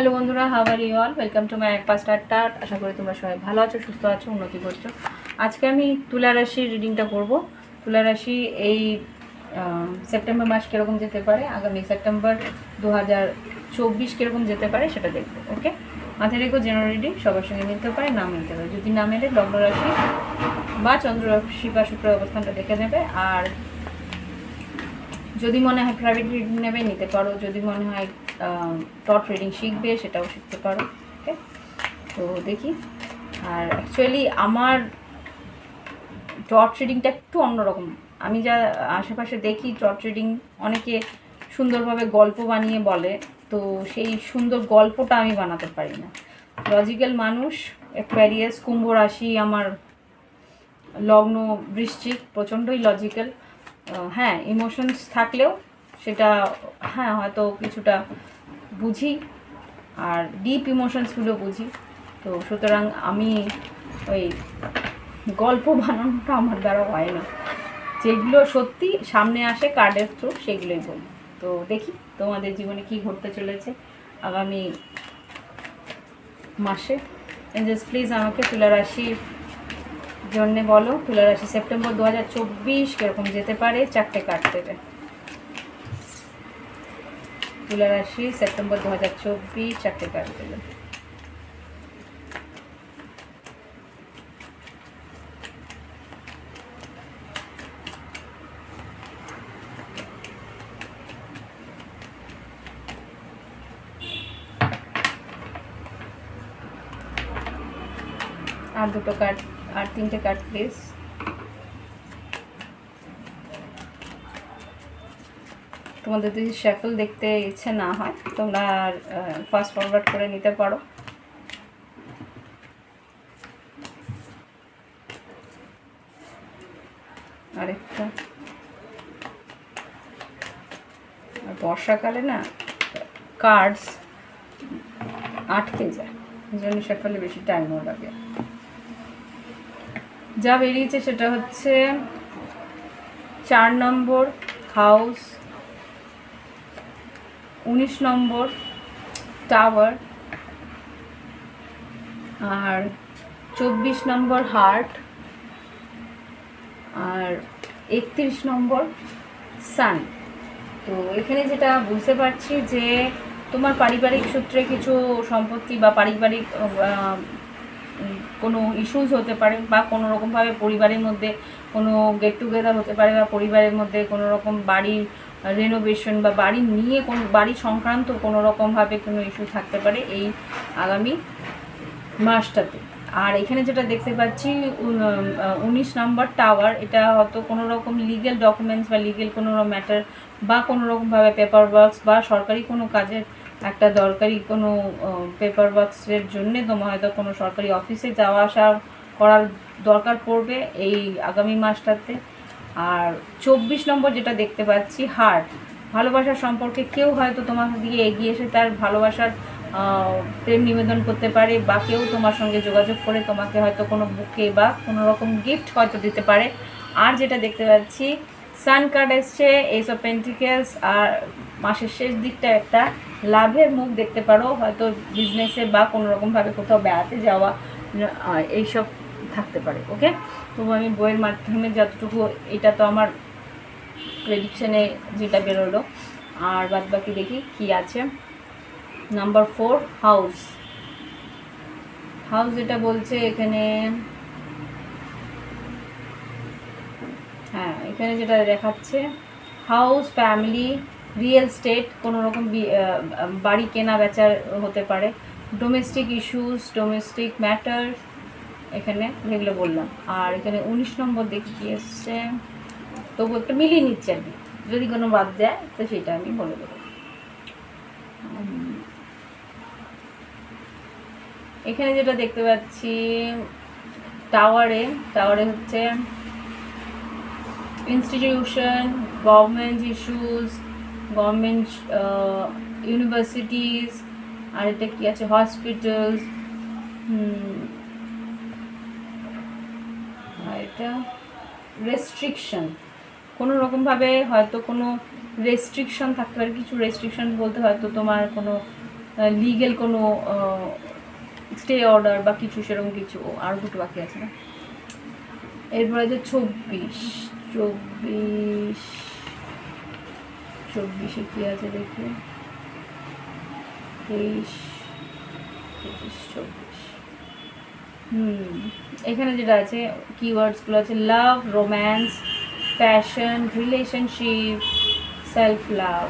Hello বন্ধুরা, how are you all? Welcome to my expert tarot. আশা করি তোমরা সবাই ভালো আছো, সুস্থ আছো, উন্নতি করছো। আজকে আমি তুলা রাশির রিডিংটা করব। তুলা রাশি এই সেপ্টেম্বর মাস কীরকম যেতে পারে, আগামী সেপ্টেম্বর 2024 কীরকম যেতে পারে সেটা দেখবো। ওকে, মাথায় রেখো জেনারেল রিডিং সবার সঙ্গে মিলতে পারে, না মিলতে পারে। যদি না মেলে লগ্ন রাশি বা চন্দ্র রাশি বা শুক্র অবস্থানটা দেখে নেবে। আর যদি মনে হয় প্রাইভেট রিডিং নেবে নিতে পারো, যদি মনে হয় টট রিডিং শিখবে সেটাও শিখতে পারো। ওকে, তো দেখি। আর অ্যাকচুয়ালি আমার টট রিডিংটা একটু অন্যরকম। আমি যা আশেপাশে দেখি টট রিডিং অনেকে সুন্দরভাবে গল্প বানিয়ে বলে, তো সেই সুন্দর গল্পটা আমি বানাতে পারি না। লজিক্যাল মানুষ, অ্যাকুয়ারিয়াস, কুম্ভ রাশি আমার, লগ্ন বৃশ্চিক, প্রচণ্ডই লজিক্যাল। হ্যাঁ, ইমোশনস থাকলেও সেটা হ্যাঁ হয়তো কিছুটা বুঝি, আর ডিপ ইমোশনসগুলো বুঝি। তো সুতরাং আমি ওই গল্প বানানোটা আমার দ্বারা হয় না। যেগুলো সত্যি সামনে আসে কার্ডের থ্রু সেগুলোই বলি। তো দেখি তোমাদের জীবনে কি ঘটতে চলেছে আগামী মাসে। এঞ্জেলস প্লিজ আমাকে তুলা রাশির জন্যে বলো, তুলা রাশি সেপ্টেম্বর 2024 কীরকম যেতে পারে। 4টে কার্ড দেবে। তুলা রাশি সেপ্টেম্বর 2024 4টে কার্ড দেবে। আর দুটো কার্ড, আর 3টে কার্ড প্লিজ। তোমাদের যদি শেফল দেখতে ইচ্ছে না হয় তোমরা ফাস্ট ফরওয়ার্ড করে নিতে পারো। আরেকটা, বর্ষাকালে না কার্ডস আটকে যায়, এই জন্য শেফলে বেশি টাইমও লাগে। যা বেরিয়েছে সেটা হচ্ছে 4 নম্বর হাউস, 19 নম্বর টাওয়ার, আর 24 নম্বর হার্ট, আর 31 নম্বর সান। তো এখানে যেটা বুঝতে পারছি যে তোমার পারিবারিক সূত্রে কিছু সম্পত্তি বা পারিবারিক কোনো ইস্যুস হতে পারে, বা কোনো রকমভাবে পরিবারের মধ্যে কোনো গেট টুগেদার হতে পারে, বা পরিবারের মধ্যে কোনো রকম বাড়ির রেনোভেশন বা বাড়ি নিয়ে কোনো বাড়ি সংক্রান্ত কোনো রকমভাবে কোনো ইস্যু থাকতে পারে এই আগামী মাসটাতে। আর এখানে যেটা দেখতে পাচ্ছি 19 নম্বর টাওয়ার, এটা হয়তো কোনো রকম লিগেল ডকুমেন্টস বা লিগেল কোনো ম্যাটার বা কোনো রকমভাবে পেপার ওয়ার্কস বা সরকারি কোনো কাজের একটা দরকারি কোনো পেপার ওয়ার্কসের জন্যে তোমার হয়তো কোনো সরকারি অফিসে যাওয়া আসা করার দরকার পড়বে এই আগামী মাসটাতে। আর 24 নম্বর যেটা দেখতে পাচ্ছি হার্ট, ভালোবাসার সম্পর্কে কেউ হয়তো তোমার দিকে এগিয়ে এসে তার ভালোবাসার প্রেম নিবেদন করতে পারে, বা কেউ তোমার সঙ্গে যোগাযোগ করে তোমাকে হয়তো কোনো বুকে বা কোনো রকম গিফট হয়তো দিতে পারে। আর যেটা দেখতে পাচ্ছি সান কার্ড এসছে, এস অফ পেন্টিকেলস, আর মাসের শেষ দিকটা একটা লাভের মুখ দেখতে পারো, হয়তো বিজনেসে বা কোনো রকমভাবে কোথাও বেড়াতে যাওয়া, এইসব থাকতে পারে। ওকে, তো আমি বইয়ের মাধ্যমে যতটুকু, এটা তো আমার প্রেডিকশানে যেটা বেরোলো, আর বাদ বাকি দেখি কী আছে। নাম্বার 4 হাউস, হাউস যেটা বলছে এখানে, হ্যাঁ এখানে যেটা দেখাচ্ছে হাউস, ফ্যামিলি, রিয়েল স্টেট, কোনো রকম বাড়ি কেনা বেচার হতে পারে, ডোমেস্টিক ইস্যুস, ডোমেস্টিক ম্যাটার, এখানে যেগুলো বললাম। আর এখানে 19 নম্বর দেখি কি এসছে, তবু একটা মিলিয়ে নিচ্ছে আর কি, যদি কোনো বাদ যায় তো সেটা আমি বলে দেবো। এখানে যেটা দেখতে পাচ্ছি টাওয়ারে, টাওয়ারে হচ্ছে institution, government issues, government universities, আর এটা কি আছে হসপিটালস, আর এটা রেস্ট্রিকশন, কোনো রকমভাবে হয়তো কোনো রেস্ট্রিকশন থাকতে পারে। কিছু রেস্ট্রিকশন বলতে হয়তো তোমার কোনো লিগেল কোনো স্টে অর্ডার বা কিছু সেরকম কিছু। আর দুটো বাকি আছে না। এরপর আছে 24 কি আছে দেখি, 23, 25, 24। এখানে যেটা আছে কিওয়ার্ডসগুলো আছে love, romance, passion, relationship, self love.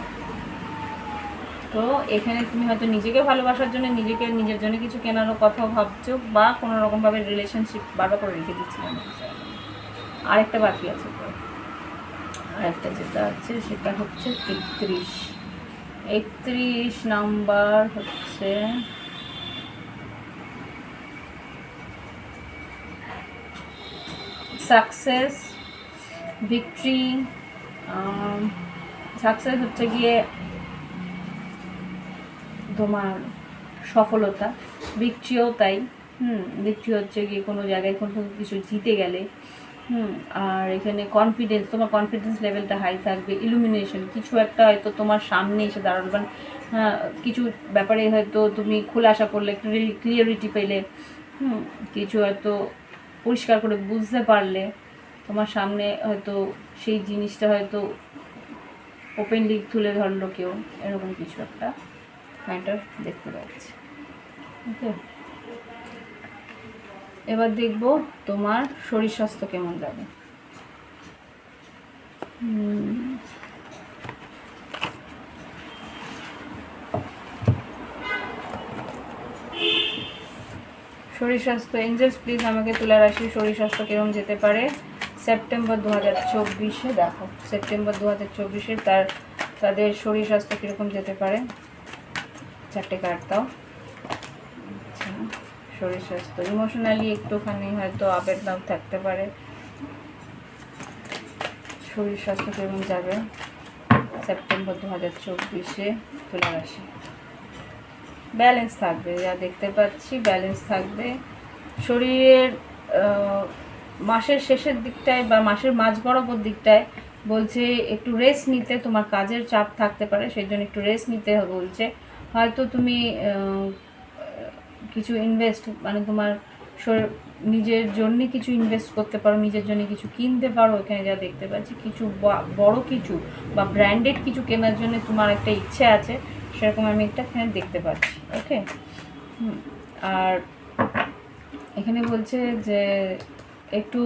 তো এখানে তুমি হয়তো নিজেকে ভালোবাসার জন্য নিজের জন্য কিছু কেনারও কথা ভাবছো, বা কোনো রকমভাবে রিলেশনশিপ বারবার করে রেখে দিচ্ছিলাম। আরেকটা বাকি আছে, তো আরেকটা যেটা আছে সেটা হচ্ছে 31 নাম্বার হচ্ছে সাকসেস, ভিক্টরি। সাকসেস হচ্ছে গিয়ে তোমার সফলতা, ভিক্টরিও তাই। ভিক্টরি হচ্ছে গিয়ে কোনো জায়গায় কোনো কিছু জিতে গেলে। আর এখানে কনফিডেন্স, তোমার কনফিডেন্স লেভেলটা হাই থাকবে। ইলুমিনেশন, কিছু একটা হয়তো তোমার সামনে এসে দাঁড়ালো, মানে কিছু ব্যাপারে হয়তো তুমি খোলাসা করলে, ক্লিয়ারিটি পেলে, কিছু হয়তো পরিষ্কার করে বুঝতে পারলে, তোমার সামনে হয়তো সেই জিনিসটা হয়তো ওপেনলি তুলে ধরলো কেউ, এরকম কিছু একটা ম্যাটার দেখতে পাচ্ছি। ওকে, এবার দেখব তোমার শরীর স্বাস্থ্য কেমন যাবে। শরীর স্বাস্থ্য, এঞ্জেলস প্লিজ আমাকে তুলা রাশি শরীর স্বাস্থ্য কেমন যেতে পারে সেপ্টেম্বর 2024-এ। দেখো সেপ্টেম্বর 2024-এ তাদের শরীর স্বাস্থ্য কীরকম যেতে পারে। 4টে কার্ড দাও। আচ্ছা, শরীর স্বাস্থ্য, ইমোশনালি একটুখানি হয়তো আপ এন্ড ডাউন থাকতে পারে। শরীর স্বাস্থ্য কেমন যাবে সেপ্টেম্বর 2024-এ তুলা রাশি। ব্যালেন্স থাকবে, যা দেখতে পাচ্ছি ব্যালেন্স থাকবে। শরীরের মাসের শেষের দিকটায় বা মাসের মাঝ বরাবর দিকটায় বলছে একটু রেস্ট নিতে, তোমার কাজের চাপ থাকতে পারে, সেই জন্য একটু রেস্ট নিতে হবে বলছে। হয়তো তুমি কিছু ইনভেস্ট, মানে তোমার নিজের জন্য কিছু ইনভেস্ট করতে পারো, নিজের জন্য কিছু কিনতে পারো। এখানে যা দেখতে পাচ্ছি কিছু বড় কিছু বা ব্র্যান্ডেড কিছু কেনার জন্য তোমার একটা ইচ্ছে আছে, সেরকম আমি একটা এখানে দেখতে পাচ্ছি। ওকে, আর এখানে বলছে যে একটু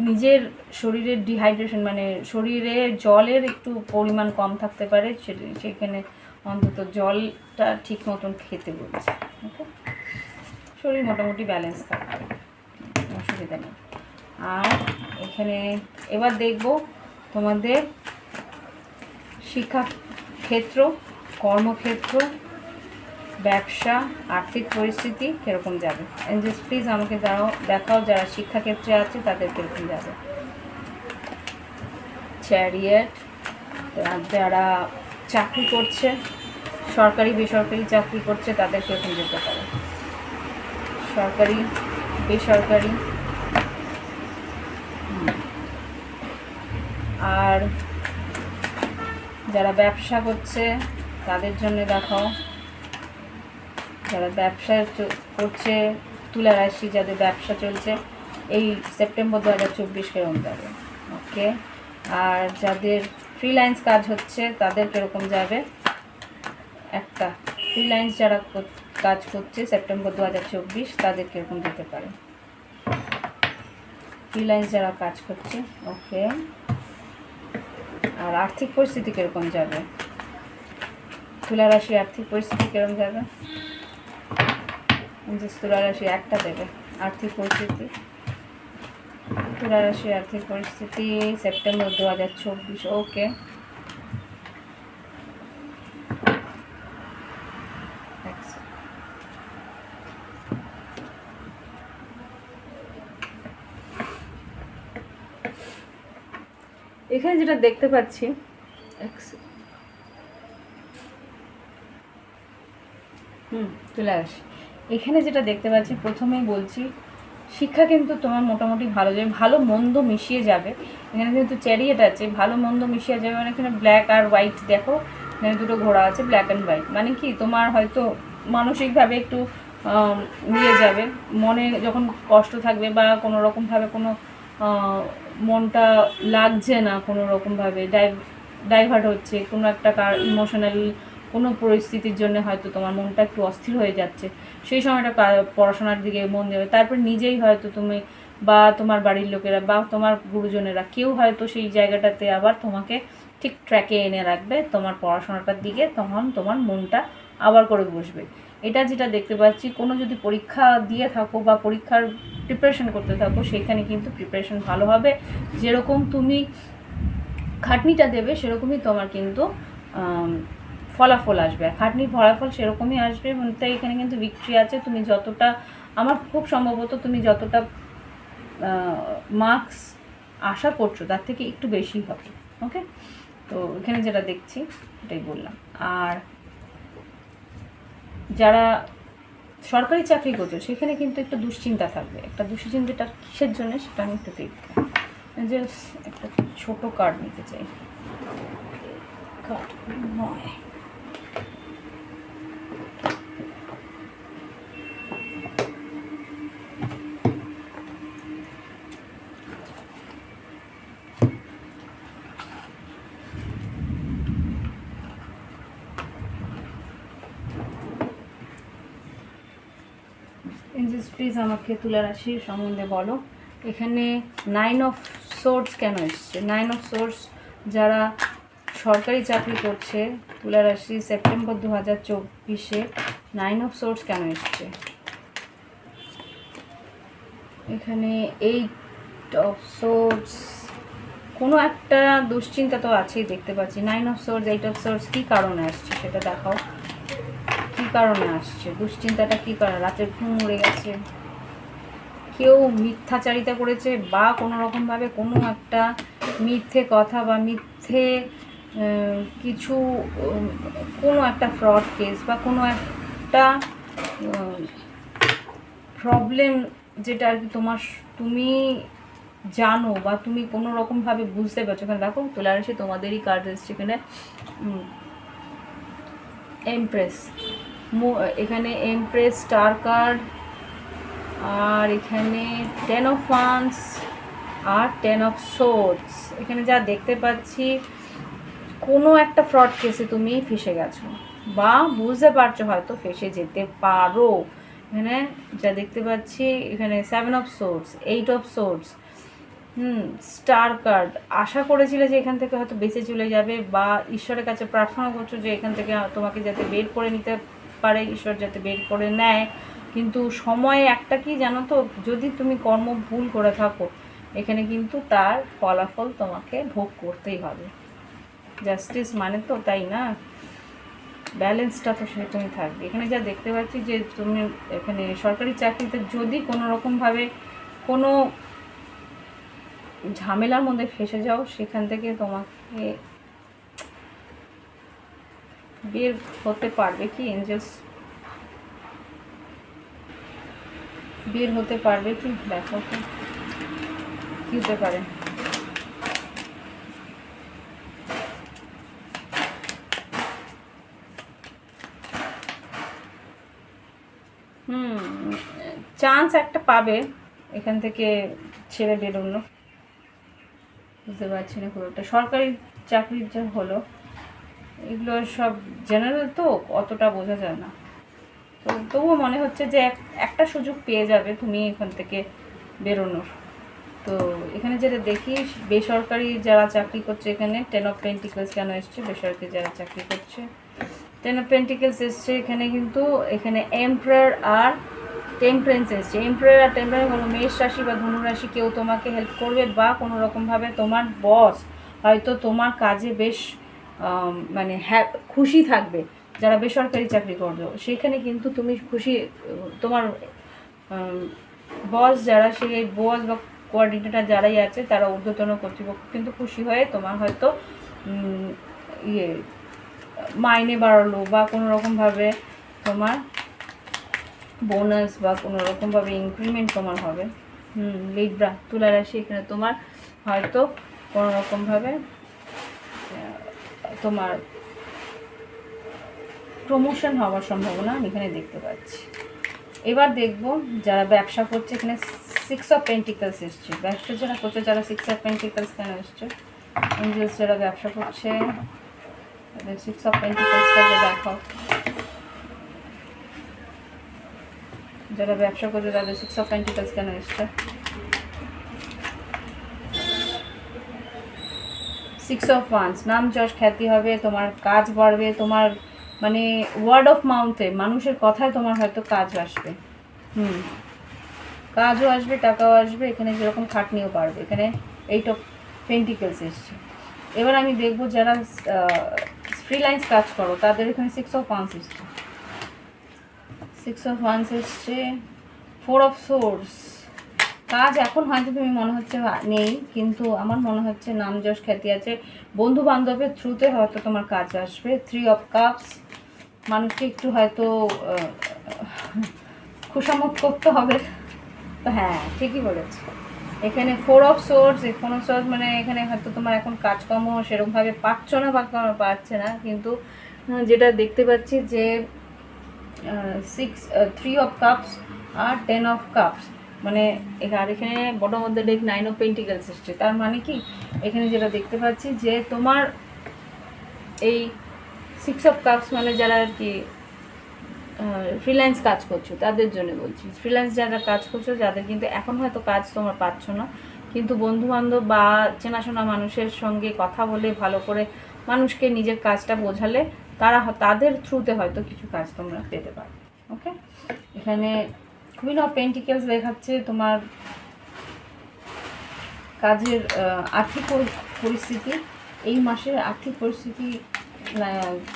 নিজের শরীরের ডিহাইড্রেশন, মানে শরীরে জলের একটু পরিমাণ কম থাকতে পারে, সেখানে অন্তত জলটা ঠিক মতন খেতে বলছে। ওকে, শরীর মোটামুটি ব্যালেন্স থাকবে, অসুবিধা নেই। আর এখানে এবার দেখব তোমাদের শিক্ষাক্ষেত্র, কর্মক্ষেত্র, ব্যবসা, আর্থিক পরিস্থিতি কীরকম যাবে। এঞ্জেলস প্লিজ আমাকে দেখাও যারা শিক্ষাক্ষেত্রে আছে তাদের কীরকম যাবে। চ্যারিয়েট, যারা চাকরি করছে, সরকারি বেসরকারি চাকরি করছে, তাদের কীরকম যেতে পারে। সরকারি, বেসরকারি, আর যারা ব্যবসা করছে তাদের জন্য দেখাও। যারা ব্যবসা করছে তুলা রাশি, যাদের ব্যবসা চলছে এই সেপ্টেম্বর 2024 কেরকম যাবে। ওকে, আর যাদের ফ্রিল্যান্স কাজ হচ্ছে তাদের কীরকম যাবে। একটা ফ্রিল্যান্স যারা কাজ করছে সেপ্টেম্বর 2024 তাদের কীরকম যেতে পারে। ফ্রিল্যান্স যারা কাজ করছে, ওকে। আর আর্থিক পরিস্থিতি কীরকম যাবে, তুলা রাশি আর্থিক পরিস্থিতি কীরকম যাবে। তুলা রাশি একটা দেবে আর্থিক পরিস্থিতি। তুলা রাশি আর্থিক পরিস্থিতি সেপ্টেম্বর 2024। ওকে, এখানে যেটা দেখতে পাচ্ছি চলে আসি। এখানে যেটা দেখতে পাচ্ছি প্রথমেই বলছি শিক্ষা কিন্তু তোমার মোটামুটি ভালো যাবে, ভালো মন্দ মিশিয়ে যাবে। এখানে কিন্তু চ্যারিয়েট আছে, ভালো মন্দ মিশিয়ে যাবে, মানে এখানে ব্ল্যাক আর হোয়াইট দেখো, এখানে দুটো ঘোড়া আছে, ব্ল্যাক অ্যান্ড হোয়াইট, মানে কি তোমার হয়তো মানসিকভাবে একটু নিয়ে যাবে। মনে যখন কষ্ট থাকবে বা কোনো রকমভাবে কোনো মনটা লাগছে না, কোনো রকমভাবে ডাইভার্ট হচ্ছে কোনো একটা ইমোশনাল কোনো পরিস্থিতির জন্য হয়তো তোমার মনটা একটু অস্থির হয়ে যাচ্ছে, সেই সময়টা পড়াশোনার দিকে মন দেবে। তারপর নিজেই হয়তো তুমি বা তোমার বাড়ির লোকেরা বা তোমার গুরুজনেরা কেউ হয়তো সেই জায়গাটাতে আবার তোমাকে ঠিক ট্র্যাকে এনে রাখবে তোমার পড়াশোনাটার দিকে, তখন তোমার মনটা আবার করে বসবে। এটা যেটা দেখতে পাচ্ছি, কোনো যদি পরীক্ষা দিয়ে থাকো বা পরীক্ষার প্রিপারেশন করতে থাকো, সেখানে কিন্তু প্রিপারেশন ভালো হবে। যেরকম তুমি খাটনিটা দেবে সেরকমই তোমার কিন্তু ফলাফল আসবে। আর খাটনির ফলাফল সেরকমই আসবে, তাই এখানে কিন্তু ভিক্টরি আছে। তুমি যতটা, আমার খুব সম্ভবত তুমি যতটা মার্কস আশা করছো তার থেকে একটু বেশি হবে। ওকে, তো এখানে যেটা দেখছি এটাই বললাম। আর যারা সরকারি চাকরি করছো সেখানে কিন্তু একটু দুশ্চিন্তা থাকবে। একটা দুশ্চিন্তাটা কিসের জন্য সেটা আমি একটু দেখব। জাস্ট একটা ছোটো কার্ড নিতে চাই, কার্ড নয়। এঞ্জেলস প্লিজ আমাকে তুলা রাশির সম্বন্ধে বলো। এখানে 9 অফ সোর্স কেন এসছে? 9 অফ সোর্স যারা সরকারি চাকরি করছে তুলা রাশি, সেপ্টেম্বর 2024-এ 9 অফ সোর্স কেন এসছে? এখানে 8 অফ সোর্স, কোনো একটা দুশ্চিন্তা তো আছেই দেখতে পাচ্ছি। 9 অফ সোর্স, 8 অফ সোর্স, কী কারণে আসছে সেটা দেখাও। কী কারণে আসছে দুশ্চিন্তাটা? কী কারণে? রাতের ঘুম উড়ে গেছে, কেউ মিথ্যাচারিতা করেছে বা কোনো রকমভাবে কোনো একটা মিথ্যে কথা বা মিথ্যে কিছু, কোনো একটা ফ্রড কেস বা কোনো একটা প্রবলেম যেটা আর কি তুমি জানো বা তুমি কোনো রকমভাবে বুঝতে পারছো। এখানে দেখো তুলা রাশি তোমাদেরই কার্ড এসছে এখানে, এমপ্রেস, এখানে এমপ্রেস স্টার কার্ড, আর এখানে 10 অফ ওয়ান্স আর 10 অফ সোর্ডস। এখানে যা দেখতে পাচ্ছি কোনো একটা ফ্রড কেসে তুমি ফেসে গেছো বা বুঝতে পারছো হয়তো ফেসে যেতে পারো। এখানে যা দেখতে পাচ্ছি এখানে 7 of swords, 8 of swords, star card. আশা করেছিলে যে এখান থেকে হয়তো বেঁচে চলে যাবে বা ঈশ্বরের কাছে প্রার্থনা করছো যে এখান থেকে তোমাকে যাতে বের করে নিতে পারে, ঈশ্বর যাতে বের করে নেয়। কিন্তু সময় একটা কি জানো তো, যদি তুমি কর্ম ভুল করে থাকো এখানে কিন্তু তার ফলাফল তোমাকে ভোগ করতেই হবে। জাস্টিস মানে তো তাই না, ব্যালেন্সটা তো সেরকমই থাকবে। এখানে যা দেখতে পাচ্ছি যে তুমি এখানে সরকারি চাকরিতে যদি কোনো রকমভাবে কোনো ঝামেলার মধ্যে ফেসে যাও, সেখান থেকে তোমাকে বের হতে পারবে কি এঞ্জেলস? বের হতে পারবে কি? দেখো কি হতে পারে। চান্স একটা পাবে এখান থেকে ছেড়ে বেরোনো। বুঝতে পারছি না পুরোটা। সরকারি চাকরির যা হলো এগুলো সব জেনারেল তো অতটা বোঝা যায় না, তো তবুও মনে হচ্ছে যে একটা সুযোগ পেয়ে যাবে তুমি এখান থেকে বেরোনোর। তো এখানে যেটা দেখি বেসরকারি যারা চাকরি করছে, এখানে 10 অফ পেন্টিকলস কেন এসছে? বেসরকারি যারা চাকরি করছে 10 অফ পেন্টিকলস এসছে এখানে, কিন্তু এখানে এম্পারার আর টেম্পারেন্স এসছে। এম্পারার আর টেম্পারেন্স হলো মেষ রাশি বা ধনু রাশি, কেউ তোমাকে হেল্প করবে বা কোনো রকমভাবে তোমার বস হয়তো তোমার কাজে বেশ মানে খুশি থাকবে। যারা বেসরকারি চাকরি করবে সেখানে কিন্তু তুমি খুশি, তোমার বস যারা, সেই বস বা কোঅর্ডিনেটর যারাই আছে তারা ঊর্ধ্বতন কর্তৃপক্ষ কিন্তু খুশি হয়ে তোমার হয়তো মাইনে বাড়ালো বা কোনো রকমভাবে তোমার বোনাস বা কোনো রকমভাবে ইনক্রিমেন্ট তোমার হবে। লিব্রা তুলা রাশি, এখানে তোমার হয়তো কোনো রকমভাবে তোমার প্রমোশন হওয়ার সম্ভাবনা আমি এখানে দেখতে পাচ্ছি। এবার দেখব যারা ব্যবসা করছে, এখানে 6 অফ পেন্টিকলস এসছে। ব্যবসা যারা করছে, যারা 6 অফ পেন্টিকলস কেন এসছে, এঞ্জেলস যারা ব্যবসা করছে তাদের 6 অফ পেন্টিকলসটাকে দেখাও। যারা ব্যবসা করছে তাদের 6 অফ পেন্টিকলস কেন এসছে। 6 অফ ওয়ান্স, নাম যশ খ্যাতি হবে, তোমার কাজ বাড়বে, তোমার মানে ওয়ার্ড অফ মাউথে মানুষের কথায় তোমার হয়তো কাজ আসবে। কাজও আসবে, টাকাও আসবে, এখানে যেরকম খাটনিও বাড়বে। এখানে 8 অফ পেন্টিকলস এসছে। এবার আমি দেখব যারা ফ্রিল্যান্স কাজ করো তাদের এখানে 6 অফ ওয়ান্স এসছে। 6 অফ ওয়ান্স এসছে। 4 অফ সোর্স, কাজ এখন হয়তো তুমি মনে হচ্ছে নেই, কিন্তু আমার মনে হচ্ছে নাম যশ খ্যাতি আছে, বন্ধু বান্ধবের থ্রুতে হয়তো তোমার কাজ আসবে। 3 অফ কাপস, মানুষকে একটু হয়তো খুশামত করতে হবে। তো হ্যাঁ, ঠিকই বলেছে। এখানে 4 অফ সোর্স, 4 অফ সোর্স মানে এখানে হয়তো তোমার এখন কাজকর্ম সেরকমভাবে পাচ্ছ না বা পাচ্ছে না, কিন্তু যেটা দেখতে পাচ্ছি যে 3 অফ কাপস আর 10 অফ কাপস, মানে আর এখানে bottom of the deck 9 of pentacles এসছে। তার মানে কি এখানে যেটা দেখতে পাচ্ছি যে তোমার এই 6 অফ কাপস মানে যারা আর কি ফ্রিল্যান্স কাজ করছো তাদের জন্য বলছি। ফ্রিল্যান্স যারা কাজ করছো, যাদের কিন্তু এখন হয়তো কাজ তোমার পাচ্ছ না, কিন্তু বন্ধুবান্ধব বা চেনাশোনা মানুষের সঙ্গে কথা বলে ভালো করে মানুষকে নিজের কাজটা বোঝালে তাদের থ্রুতে হয়তো কিছু কাজ তোমরা পেতে পারো। ওকে, এখানে কুইন অফ পেন্টিকলস দেখাচ্ছে তোমার কাজের আর্থিক পরিস্থিতি, এই মাসের আর্থিক পরিস্থিতি।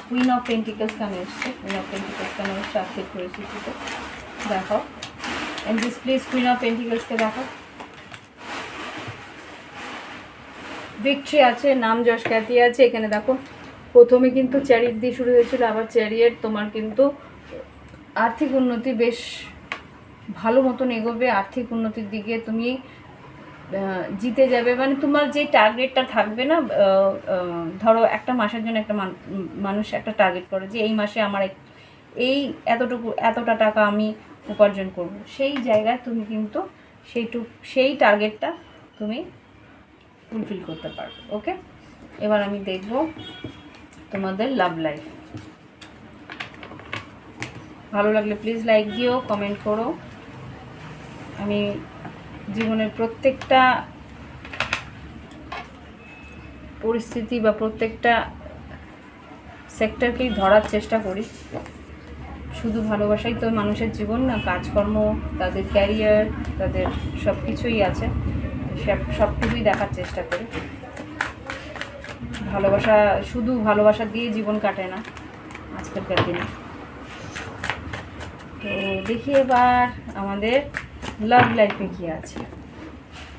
কুইন অফ পেন্টিকলস কেন এসছে, কুইন অফ পেন্টিকলস কেন এসছে আর্থিক পরিস্থিতিতে দেখাও। And this please queen of পেন্টিকলসকে দেখাও। ভিক্টরি আছে, নাম যশ খ্যাতি আছে। এখানে দেখো প্রথমে কিন্তু চ্যারিট দিয়ে শুরু হয়েছিল, আবার চ্যারিয়েট, তোমার কিন্তু আর্থিক উন্নতি বেশ ভালো মতন এগোবে। আর্থিক উন্নতির দিকে তুমি জিতে যাবে, মানে তোমার যে টার্গেটটা থাকবে না, ধরো একটা মাসের জন্য একটা মানুষ একটা টার্গেট করে যে এই মাসে আমার এই এতটা টাকা আমি উপার্জন করব, সেই জায়গায় তুমি কিন্তু সেই টার্গেটটা তুমি ফুলফিল করতে পারবে। ওকে, এবার আমি দেখব তোমাদের লাভ লাইফ। ভালো লাগলে প্লিজ লাইক দিও, কমেন্ট করো। আমি জীবনের প্রত্যেকটা পরিস্থিতি বা প্রত্যেকটা সেক্টরকেই ধরার চেষ্টা করি। শুধু ভালোবাসাই তো মানুষের জীবন না, কাজকর্ম, তাদের ক্যারিয়ার, তাদের সব কিছুই আছে, সবটুকুই দেখার চেষ্টা করি। শুধু ভালোবাসা দিয়ে জীবন কাটে না আজকালকার দিনে। তো দেখি এবার আমাদের লাভ লাইফে কী আছে।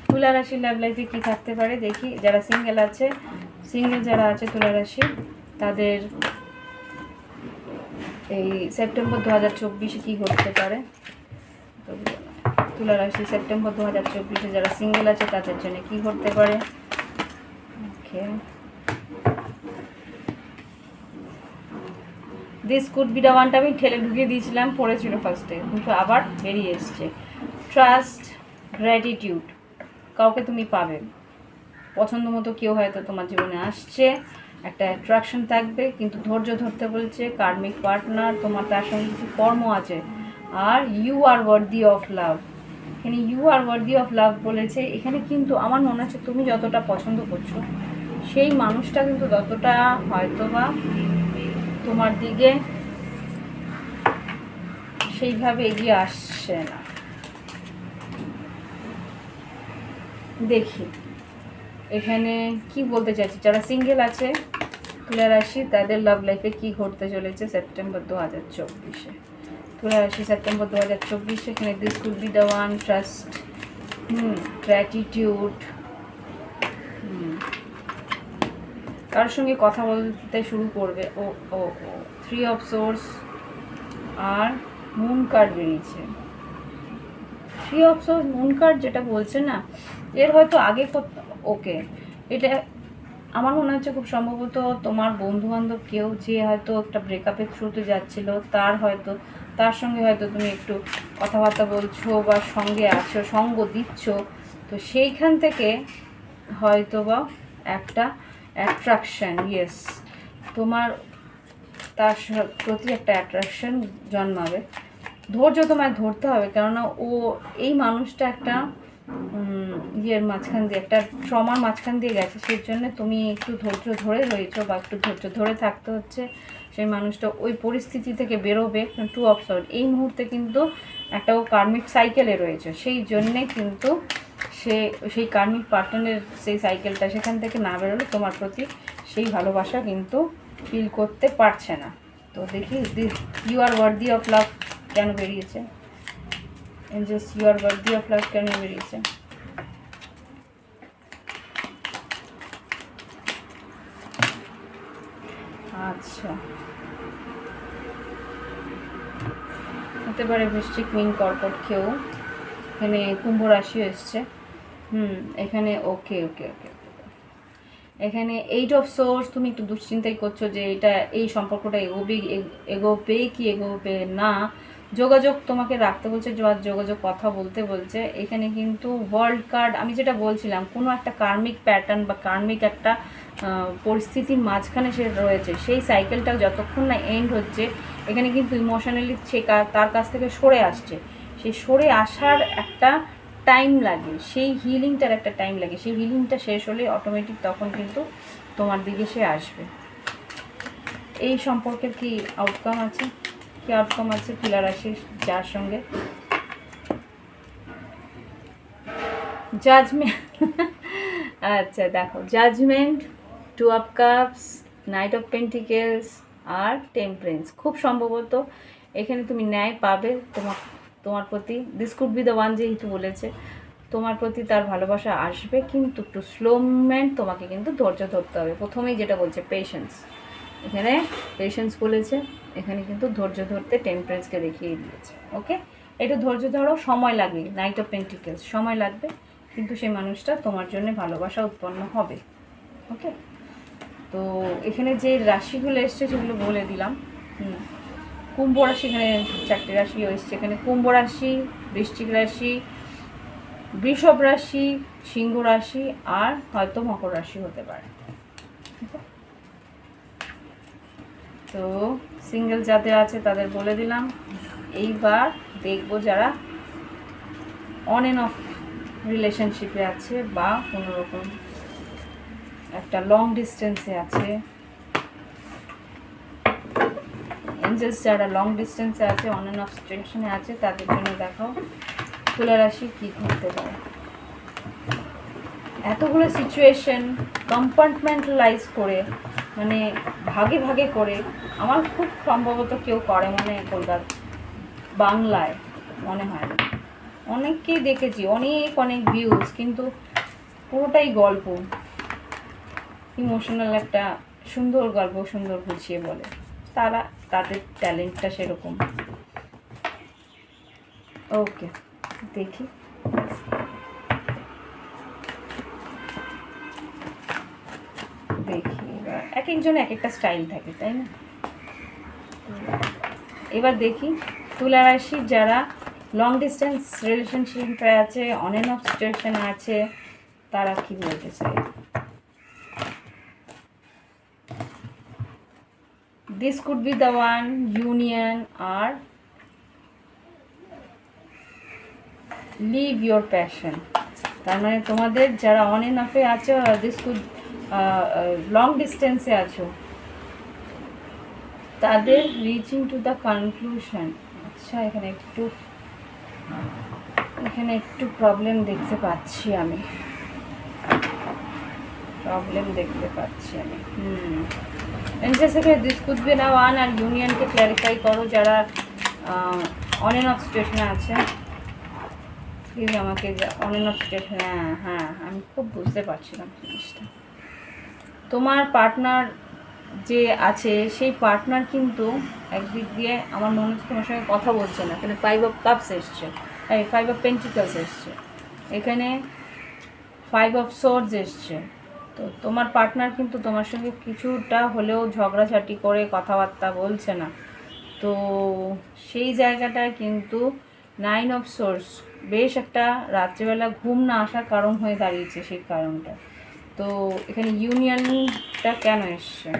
তুলা রাশির লাভ লাইফে কী থাকতে পারে দেখি। যারা সিঙ্গেল যারা আছে তুলা রাশি, তাদের এই সেপ্টেম্বর 2024 কী ঘটতে পারে। তুলা রাশি সেপ্টেম্বর 2024 যারা সিঙ্গেল আছে তাদের জন্য কী ঘটতে পারে। ওকে, দিস কুড বি দ্য ওয়ানটা আমি ঠেলে ঢুকিয়ে দিয়েছিলাম, পড়েছিল ফার্স্টে, কিন্তু আবার বেরিয়ে এসছে। ট্রাস্ট, গ্র্যাটিটিউড, কাউকে তুমি পাবে, পছন্দ মতো কেউ হয়তো তোমার জীবনে আসছে, একটা অ্যাট্রাকশন থাকবে, কিন্তু ধৈর্য ধরতে বলছে। কার্মিক পার্টনার, তোমার তার সঙ্গে কিছু কর্ম আছে। আর you are worthy of love, এখানে you are worthy of love বলেছে। এখানে কিন্তু আমার মনে হচ্ছে তুমি যতটা পছন্দ করছো সেই মানুষটা কিন্তু ততটা হয়তোবা তোমার দিকে সেইভাবে এগিয়ে আসছে না। দেখি এখানে কি বলতে চাইছি। যারা সিঙ্গেল আছে তুলা রাশি, তাদের লাভ লাইফে কি ঘটতে চলেছে সেপ্টেম্বর 2024-এ। তুলা রাশি সেপ্টেম্বর 2024, এখানে this could be the one. Trust, gratitude, কারোর সঙ্গে কথা বলতে শুরু করবে। ও ও ও 3 অফ সোর্স আর মুন কার্ড বেরিয়েছে। 3 অফ সোর্স, মুন কার্ড যেটা বলছে না, এর হয়তো আগে ওকে, এটা আমার মনে হচ্ছে খুব সম্ভবত তোমার বন্ধুবান্ধব কেউ যে হয়তো একটা ব্রেকআপের থ্রুতে যাচ্ছিল, তার সঙ্গে হয়তো তুমি একটু কথাবার্তা বলছো বা সঙ্গে আছো, সঙ্গ দিচ্ছ, তো সেইখান থেকে হয়তো বা একটা অ্যাট্রাকশান, ইয়েস, তোমার তার প্রতি একটা অ্যাট্রাকশান জন্মাবে। ধৈর্য তোমায় ধরতে হবে, কেননা ও এই মানুষটা একটা ইয়ের মাঝখান দিয়ে, একটা ট্রমার মাঝখান দিয়ে গেছে, সেই জন্য তুমি একটু ধৈর্য ধরে রয়েছো বা একটু ধৈর্য ধরে থাকতে হচ্ছে। সেই মানুষটা ওই পরিস্থিতি থেকে বেরোবে। টু অফ সর্ড এই মুহূর্তে কিন্তু একটা ও কার্মিক সাইকেলে রয়েছে, সেই জন্যে কিন্তু সেই কার্মিক পার্টনারের সেই সাইকেলটা সেখান থেকে না বেরোলে তোমার প্রতি সেই ভালোবাসা কিন্তু ফিল করতে পারছে না। তো দেখি you are worthy of love কেন বেরিয়েছে, angels you are worthy of love কেন বেরিয়েছে। আচ্ছা, হতে পারে বৃশ্চিক, মীন, কর্কট, কেউ এখানে কুম্ভ রাশিও এসছে। এখানে ওকে ওকে ওকে এখানে 8 অফ সোর্স। তুমি একটু দুশ্চিন্তাই করছো যে এই সম্পর্কটা এগোবে কি এগোবে না। যোগাযোগ তোমাকে রাখতে বলছে, যোগাযোগ কথা বলতে বলছে। এখানে কিন্তু ওয়ার্ল্ড কার্ড, আমি যেটা বলছিলাম, কোনো একটা কার্মিক প্যাটার্ন বা কার্মিক একটা পরিস্থিতির মাঝখানে সে রয়েছে, সেই সাইকেলটা যতক্ষণ না এন্ড হচ্ছে, এখানে কিন্তু ইমোশনালি সে তার কাছ থেকে সরে আসছে। সেই সরে আসার একটা টাইম লাগে, সেই হিলিংটার একটা টাইম লাগে। সেই হিলিংটা শেষ হলে অটোমেটিক তখন কিন্তু তোমার দিকে সে আসবে। এই সম্পর্কের কি আউটকাম আছে, কি আউটকাম আছে তুলা রাশির যার সঙ্গে? জাজমেন্ট। আচ্ছা দেখো, judgement, 2 of cups, knight of pentacles আর টেম্পারেন্স। খুব সম্ভবত এখানে তুমি ন্যায় পাবে তোমার প্রতি। This could be the one, যেহেতু বলেছে তোমার প্রতি তার ভালোবাসা আসবে, কিন্তু একটু স্লো মুভমেন্ট, তোমাকে কিন্তু ধৈর্য ধরতে হবে। প্রথমেই যেটা বলছে পেশেন্স, এখানে পেশেন্স বলেছে, এখানে কিন্তু ধৈর্য ধরতে টেম্পারেন্সকে দেখিয়ে দিয়েছে। ওকে, একটু ধৈর্য ধরো, সময় লাগবে। নাইট অফ পেন্টিকেলস, সময় লাগবে, কিন্তু সেই মানুষটা তোমার জন্য ভালোবাসা উৎপন্ন হবে। ওকে, তো এখানে যে রাশিগুলো এসছে সেগুলো বলে দিলাম। কুম্ভ রাশি, এখানে 4টে রাশিও এসছে। এখানে কুম্ভ রাশি, বৃশ্চিক রাশি, বৃষভ রাশি, সিংহ রাশি আর হয়তো মকর রাশি হতে পারে। তো সিঙ্গেল যাদের আছে তাদের বলে দিলাম। এইবার দেখবো যারা অন অ্যান্ড অফ রিলেশনশিপে আছে বা কোনো রকম একটা লং ডিস্টেন্সে আছে, এঞ্জেলস যারা লং ডিস্টেন্সে আছে, অন অ্যান্ড অফ সিচুয়েশনে আছে, তাদের জন্য দেখাও তুলা রাশি কী ঘটতে পারে। এতগুলো সিচুয়েশন কম্পার্টমেন্টালাইজ করে, মানে ভাগে ভাগে করে, আমার খুব সম্ভবত কেউ করে মনে কলকাতা বাংলায় মনে হয় না। অনেককেই দেখেছি, অনেক ভিউজ, কিন্তু পুরোটাই গল্প, ইমোশনাল একটা সুন্দর গল্প, সুন্দর গুছিয়ে বলে। তাদের ট্যালেন্টটা সেরকম। ওকে, দেখি এবার এক একজন এক একটা স্টাইল থাকে, তাই না? এবার দেখি তুলা রাশির যারা লং ডিস্টেন্স রিলেশনশিপে আছে, অন অ্যান্ড অফ সিচুয়েশনে আছে, তারা কি বলতে চায়। This could be the one, union আর লিভ ইয়োর প্যাশন। তার মানে তোমাদের যারা অন অ্যান্ড অফে আছে, দিস কুড লং ডিস্টেন্সে আছো, তাদের রিচিং টু দ্য কনক্লুশন। আচ্ছা, এখানে একটু প্রবলেম দেখতে পাচ্ছি আমি, দিস কুড বি না ওয়ান আর ইউনিয়নকে ক্ল্যারিফাই করো যারা অন অ্যান্ড অফ সিচুয়েশনে আছে। প্লিজ আমাকে অন অ্যান্ড অফ সিচুয়েশন, হ্যাঁ আমি খুব বুঝতে পারছিলাম জিনিসটা। তোমার পার্টনার যে আছে, সেই পার্টনার কিন্তু একদিক দিয়ে আমার মনে হচ্ছে তোমার সঙ্গে কথা বলছে না। এখানে 5 অফ কাপস এসছে, 5 অফ পেন্টিকলস এসছে, এখানে 5 অফ সোর্ডস এসছে, তো তোমার পার্টনার কিন্তু তোমার সঙ্গে কিছুটা হলেও ঝগড়াঝাটি করে কথাবার্তা বলছে না, তো সেই জায়গাটায় কিন্তু 9 অফ সোর্স বেশ একটা রাত্রিবেলা ঘুম না আসার কারণ হয়ে দাঁড়িয়েছে সেই কারণটা। তো এখানে ইউনিয়নটা কেন এসছে,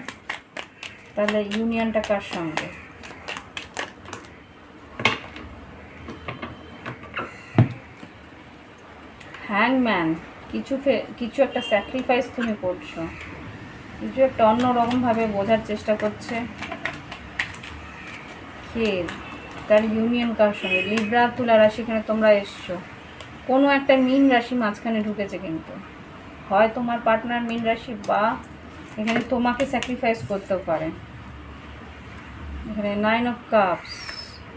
তাহলে ইউনিয়নটা কার সঙ্গে? হ্যাংম্যান, কিছু একটা স্যাক্রিফাইস তুমি করছো, কিছু একটা অন্যরকমভাবে বোঝার চেষ্টা করছে কে, তার ইউনিয়ন কার সঙ্গে? লিব্রা, তুলা রাশি, এখানে তোমরা এসছো, কোনো একটা মীন রাশি মাঝখানে ঢুকেছে কিন্তু, হয় তোমার পার্টনার মীন রাশি বা এখানে তোমাকে স্যাক্রিফাইস করতেও পারে। এখানে 9 অফ কাপস,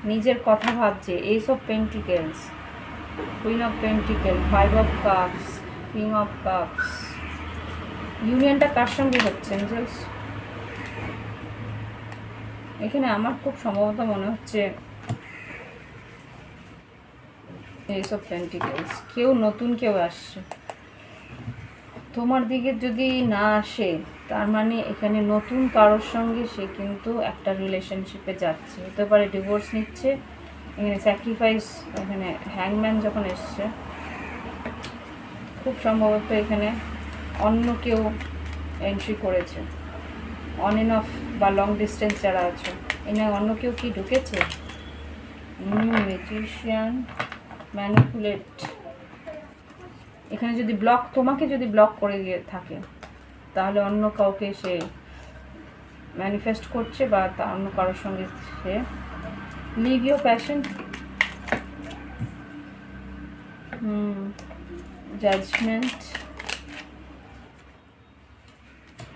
নিজের কথা ভাবছে, ace of pentacles, queen of pentacle, 5 of cups, king of cups. ইউনিয়নটা কার সঙ্গে হচ্ছে এঞ্জেলস? এখানে আমার খুব সম্ভবত মনে হচ্ছে এস অফ পেন্টিকেলস, কেউ নতুন কেউ আসছে তোমার দিকে। যদি না আসে তার মানে এখানে নতুন কারোর সঙ্গে সে কিন্তু একটা রিলেশনশিপে যাচ্ছে, হতে পারে ডিভোর্স নিচ্ছে। এখানে স্যাক্রিফাইস, এখানে হ্যাংম্যান যখন এসছে খুব সম্ভবত এখানে অন্য কেউ এন্ট্রি করেছে, অন এন্ড অফ বা লং ডিস্টেন্স যারা আছে, এখানে অন্য কেউ কি ঢুকেছে? Magician, manipulate. এখানে যদি তোমাকে যদি ব্লক করে দিয়ে থাকে তাহলে অন্য কাউকে সে ম্যানিফেস্ট করছে বা অন্য কারোর সঙ্গে সে live your passion. Judgement,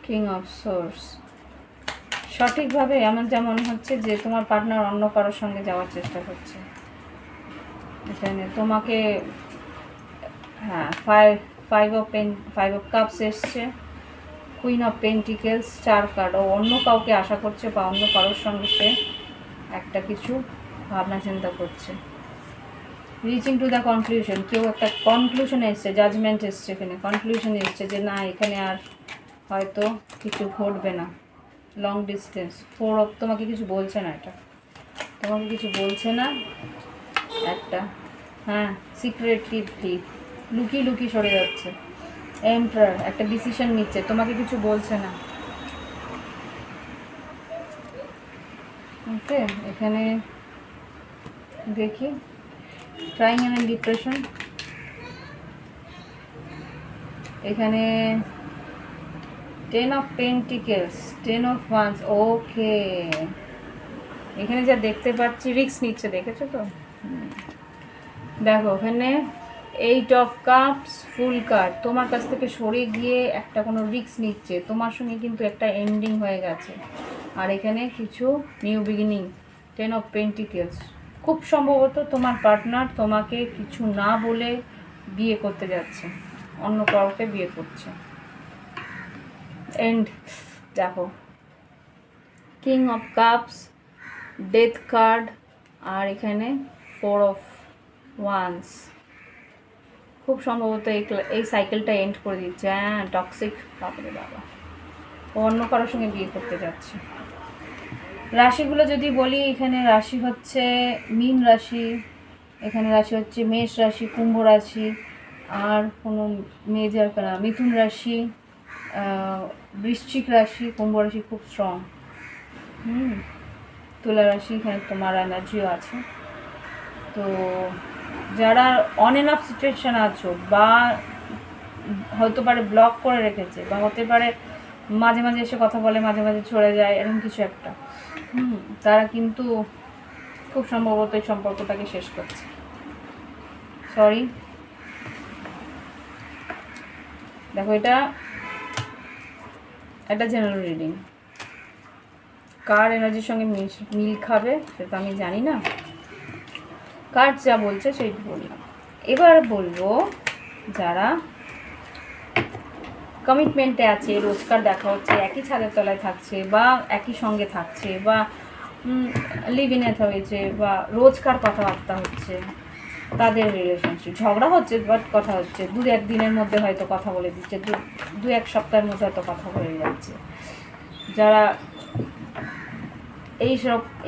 king of swords. সঠিকভাবে আমার যা মনে হচ্ছে যে তোমার পার্টনার অন্য কারোর সঙ্গে যাওয়ার চেষ্টা করছে এখানে তোমাকে। হ্যাঁ, ফাইভ অফ কাপস এসছে, কুইন অফ পেন্টিকেলস, 4 কার্ড। ও অন্য কাউকে আশা করছে বা অন্য কারোর সঙ্গে সে একটা কিছু ভাবনা চিন্তা করছে। রিচিং টু দ্য কনক্লুশন, কেউ একটা কনক্লুশনে এসছে, জাজমেন্ট এসছে, এখানে কনক্লুশনে এসছে যে না এখানে আর হয়তো কিছু ঘটবে না। লং ডিস্টেন্স, 4 অফ, তোমাকে কিছু বলছে না, এটা তোমাকে কিছু বলছে না একটা, হ্যাঁ সিক্রেটলি লুকিয়ে লুকিয়ে সরে যাচ্ছে। এম্পারার, একটা ডিসিশন নিচ্ছে, তোমাকে কিছু বলছে না। ওকে, এখানে দেখি ট্রায়াঙ্গেল এন্ড ডিপ্রেশন, এখানে 10 অফ পেন্টিকেলস, 10 অফ ওয়ান্স। ওকে, এখানে যা দেখতে পাচ্ছি রিস্ক নিচ্ছে, দেখেছো তো? দেখো এখানে 8 অফ কাপস, ফুল কার্ড, তোমার কাছ থেকে সরে গিয়ে একটা কোনো রিস্ক নিচ্ছে, তোমার সঙ্গে কিন্তু একটা এন্ডিং হয়ে গেছে। আর এখানে কিছু নিউ বিগিনিং, 10 অফ পেন্টিকেলস। খুব সম্ভবত তোমার পার্টনার তোমাকে কিছু না বলে বিয়ে করতে যাচ্ছে, অন্য কাউকে বিয়ে করছে। এন্ড দেখো king of cups, death card, আর এখানে 4 অফ ওয়ান্স। খুব সম্ভবত এই সাইকেলটা এন্ড করে দিচ্ছে। হ্যাঁ, টক্সিক, বাবারে বাবা, ও অন্য কারোর সঙ্গে বিয়ে করতে যাচ্ছে। রাশিগুলো যদি বলি, এখানে রাশি হচ্ছে মীন রাশি, এখানে রাশি হচ্ছে মেষ রাশি, কুম্ভ রাশি, আর কোনো মেজর না, মিথুন রাশি, বৃশ্চিক রাশি, কুম্ভ রাশি খুব স্ট্রং। তুলা রাশি, এখানে তোমার এনার্জিও আছে। তো যারা অন এন্ড অফ সিচুয়েশান আছো বা হতে পারে ব্লক করে রেখেছে, বা হতে পারে মাঝে মাঝে এসে কথা বলে, মাঝে মাঝে চলে যায়, এরকম কিছু একটা, তারা কিন্তু খুব সম্ভবত এই সম্পর্কটাকে শেষ করছে। সরি, দেখো এটা একটা জেনারেল রিডিং, কার এনার্জির সঙ্গে মিল খাবে সেটা আমি জানি না, কার্ড যা বলছে সেইটা বললাম। এবার বলবো যারা কমিটমেন্টে আছে, রোজকার দেখা হচ্ছে, একই ছাদের তলায় থাকছে, বা একই সঙ্গে থাকছে, বা লিভ ইনে হয়েছে, বা রোজকার কথাবার্তা হচ্ছে, তাদের রিলেশনশিপ ঝগড়া হচ্ছে, বাট কথা হচ্ছে, 2-1 দিনের মধ্যে হয়তো কথা বলে দিচ্ছে, 2-1 সপ্তাহের মধ্যে হয়তো কথা হয়ে যাচ্ছে। যারা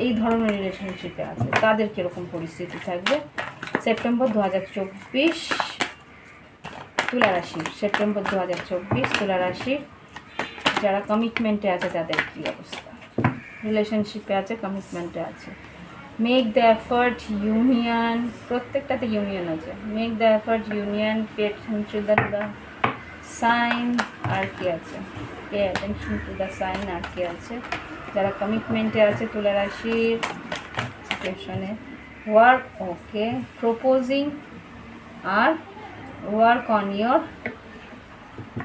এই ধরনের রিলেশনশিপে আছে তাদের কীরকম পরিস্থিতি থাকবে সেপ্টেম্বর 2024 তুলা রাশি, সেপ্টেম্বর 2024 তুলা রাশির যারা কমিটমেন্টে আছে তাদের কী অবস্থা, রিলেশনশিপে আছে, কমিটমেন্টে আছে। মেক দ্য এফার্ট ইউনিয়ন, প্রত্যেকটাতে ইউনিয়ন আছে। Make the effort union, pay attention to the sign, আর কি আছে, pay attention to the sign, আর কি আছে। যারা কমিটমেন্টে আছে তুলা রাশির সিচুয়েশনে, ওয়ার্ক, ওকে, প্রপোজিং আর work on your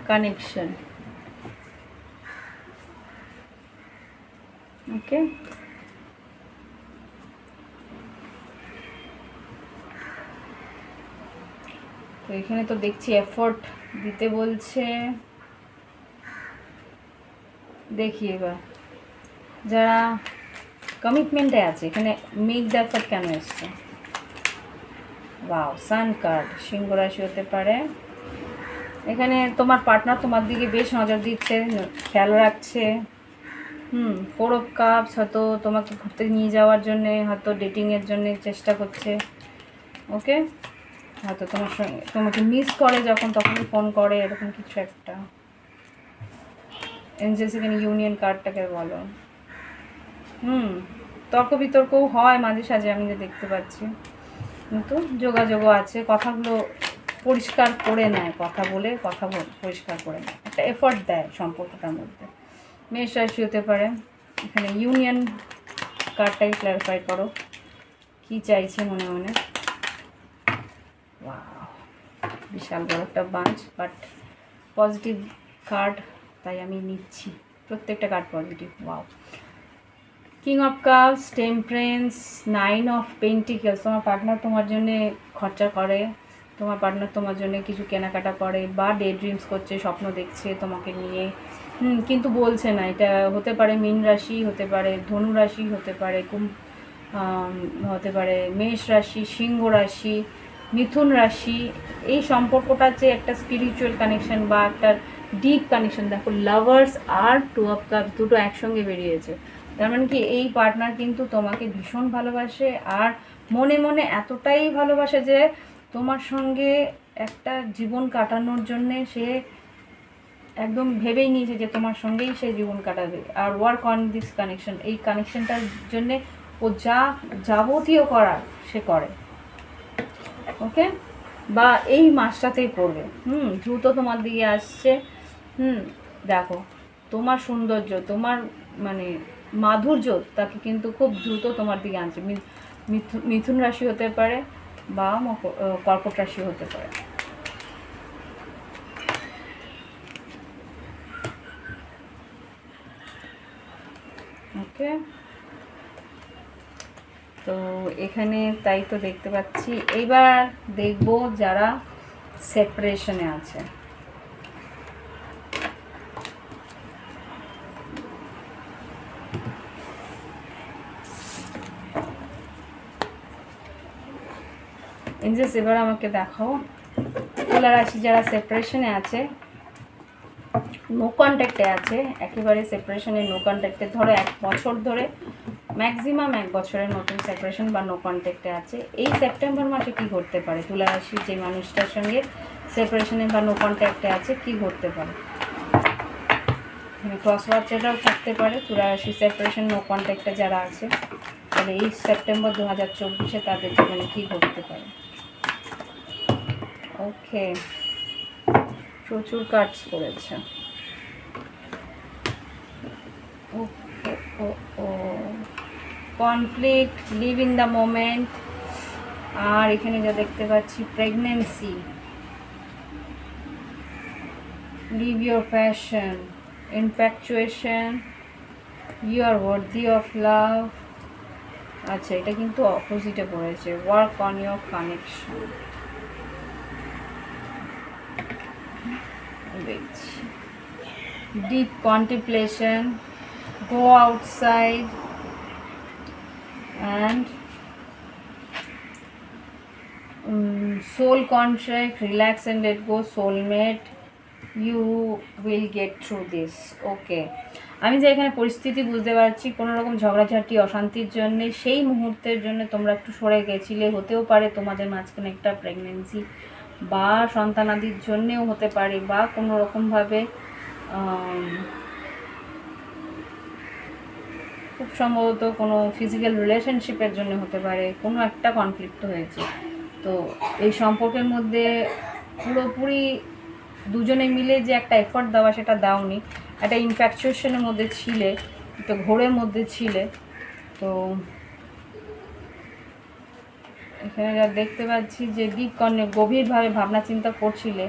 connection, okay. তো এখানে তো দেখছি এফোর্ট দিতে বলছে। দেখি এবার যারা কমিটমেন্টে আছে এখানে মেক দ্য এফোর্ট কেন এসছে, ওয়াও, সান কার্ড, সিংহ রাশি হতে পারে। এখানে তোমার পার্টনার তোমার দিকে বেশ নজর দিচ্ছে, খেয়াল রাখছে। 4 অফ কাপস, হয়তো তোমাকে ঘুরতে নিয়ে যাওয়ার জন্যে, হয়তো ডেটিংয়ের জন্য চেষ্টা করছে, ওকে। হয়তো তোমার সঙ্গে তোমাকে মিস করে যখন তখনই ফোন করে, এরকম কিছু একটা। এনজেস এখানে ইউনিয়ন কার্ডটাকে বলো। তর্ক বিতর্কও হয় মাঝে সাঝে, আমি দেখতে পাচ্ছি, কিন্তু যোগাযোগও আছে, কথাগুলো পরিষ্কার করে নেয়, কথা বলে পরিষ্কার করে নেয়, একটা এফোর্ট দেয় সম্পর্কটার মধ্যে। মেষ রাশি হতে পারে, এখানে ইউনিয়ন কার্ডটাকে ক্ল্যারিফাই করো, কি চাইছে মনে মনে। বিশাল বড় একটা বাঞ্চ, বাট পজিটিভ কার্ড, তাই আমি নিচ্ছি, প্রত্যেকটা card positive. Wow, king of cups, temperance, 9 of pentacles. তোমার পার্টনার তোমার জন্যে খরচা করে, তোমার পার্টনার তোমার জন্য কিছু কেনাকাটা করে, বা ডে ড্রিমস করছে, স্বপ্ন দেখছে তোমাকে নিয়ে, কিন্তু বলছে না। এটা হতে পারে মীন রাশি, হতে পারে ধনু রাশি, হতে পারে হতে পারে মেষ রাশি, সিংহ রাশি, মিথুন রাশি। এই সম্পর্কটা যে একটা স্পিরিচুয়াল কানেকশন বা একটা ডিপ কানেকশন, দেখো লাভার্স আর 2 অফ কাপস দুটো একসঙ্গে বেরিয়েছে। তার মানে কি এই পার্টনার কিন্তু তোমাকে ভীষণ ভালোবাসে, আর মনে মনে এতটাই ভালোবাসে যে তোমার সঙ্গে একটা জীবন কাটানোর জন্যে সে একদম ভেবেই নিয়েছে যে তোমার সঙ্গেই সে জীবন কাটাবে। আর ওয়ার্ক অন দিস কানেকশন, এই কানেকশনটার জন্যে ও যা যাবতীয় করার সে করে, ওকে। বা এই মাসটাতেই করবে, দ্রুত তোমার দিকে আসছে। দেখো তোমার সৌন্দর্য, তোমার মানে মাধুর্য তাকে কিন্তু খুব দ্রুত তোমার দিকে আনছে। মিথুন রাশি হতে পারে বা কর্কট রাশি হতে পারে, ওকে। তো এখানে তাই তো দেখতে পাচ্ছি। এবার দেখব যারা সেপারেশনে আছে, এঞ্জেলস এবার আমাকে দেখাও তুলা রাশি যারা সেপারেশনে আছে, নো কন্ট্যাক্টে আছে, একেবারে সেপারেশনে নো কন্ট্যাক্টে, ধরো 1 বছর ধরে, ম্যাক্সিমাম 1 বছরের মতন সেপারেশন বা নো কন্ট্যাক্টে আছে। এই সেপ্টেম্বর মাসে কী ঘটতে পারে তুলা রাশি যে মানুষটার সঙ্গে সেপারেশনে বা নো কন্ট্যাক্টে আছে, কি ঘটতে পারে? এখানে ক্রস ওয়ার্চাররাও থাকতে পারে। তুলা রাশি সেপারেশন নো কন্ট্যাক্টে যারা আছে, তাহলে এই সেপ্টেম্বর 2024-এ তাদের জীবনে কী ঘটতে পারে? ওকে, প্রচুর কার্ডস পড়েছে। Conflict, live in the moment, আর এখানে যা দেখতে পাচ্ছি pregnancy, live your passion, infatuation, you are worthy of love. আচ্ছা, এটা কিন্তু অপোজিটে পড়েছে, ওয়ার্ক অন ইয়োর কানেকশন। দেখছি deep contemplation, go outside and soul contract, relax and let go, soulmate, you will get through this. Okay, আমি যে এখানে পরিস্থিতি বুঝতে পারছি, কোনো রকম ঝগড়াঝাটি অশান্তির জন্যে সেই মুহূর্তের জন্য তোমরা একটু সরে গেছিলে। হতেও পারে তোমাদের মাঝখানে একটা প্রেগনেন্সি বা সন্তানাদির জন্যেও হতে পারে, বা কোনো রকমভাবে খুব সম্ভবত কোনো ফিজিক্যাল রিলেশনশিপের জন্য হতে পারে, কোনো একটা কনফ্লিক্ট হয়েছে। তো এই সম্পর্কের মধ্যে পুরোপুরি দুজনে মিলে যে একটা এফর্ট দেওয়া, সেটা দাওনি। একটা ইনফ্যাকচুয়েশনের মধ্যে ছিলে, একটা ঘোরের মধ্যে ছিলে। তো এখানে যা দেখতে পাচ্ছি যে ডিপ গভীরভাবে ভাবনা চিন্তা করছিলে,